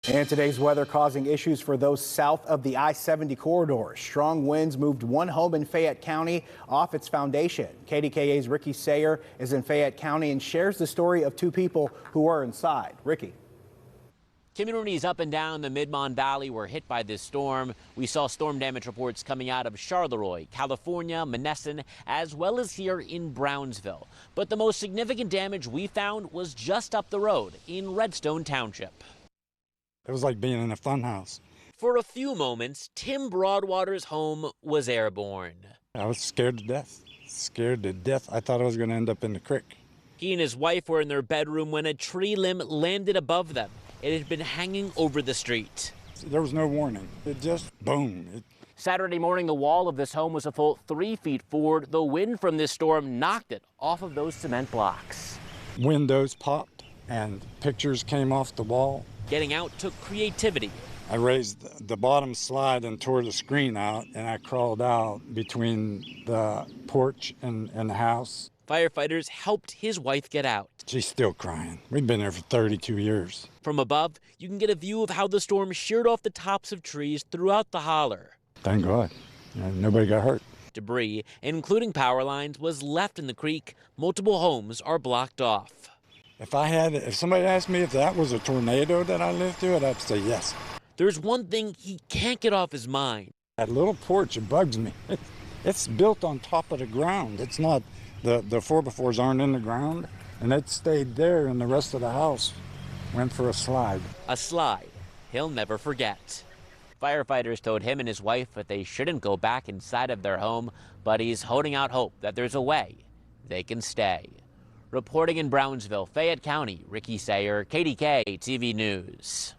And today's weather causing issues for those south of the I-70 corridor. Strong winds moved one home in Fayette County off its foundation. KDKA's Ricky Sayer is in Fayette County and shares the story of two people who were inside. Ricky. Communities up and down the Mid-Mon Valley were hit by this storm. We saw storm damage reports coming out of Charleroi, California, Monessen, as well as here in Brownsville. But the most significant damage we found was just up the road in Redstone Township. It was like being in a fun house. For a few moments, Tim Broadwater's home was airborne. I was scared to death. Scared to death. I thought I was going to end up in the creek. He and his wife were in their bedroom when a tree limb landed above them. It had been hanging over the street. There was no warning. It just boom. Saturday morning, the wall of this home was a full 3 feet forward. The wind from this storm knocked it off of those cement blocks. Windows popped and pictures came off the wall. Getting out took creativity. I raised the bottom slide and tore the screen out, and I crawled out between the porch and the house. Firefighters helped his wife get out. She's still crying. We've been there for 32 years. From above, you can get a view of how the storm sheared off the tops of trees throughout the holler. Thank God. Nobody got hurt. Debris, including power lines, was left in the creek. Multiple homes are blocked off. If somebody asked me if that was a tornado that I lived through, I'd say yes. There's one thing he can't get off his mind. That little porch, it bugs me. It's built on top of the ground. It's not, the 4x4s aren't in the ground, and it stayed there, and the rest of the house went for a slide. A slide he'll never forget. Firefighters told him and his wife that they shouldn't go back inside of their home, but he's holding out hope that there's a way they can stay. Reporting in Brownsville, Fayette County, Ricky Sayer, KDKA-TV News.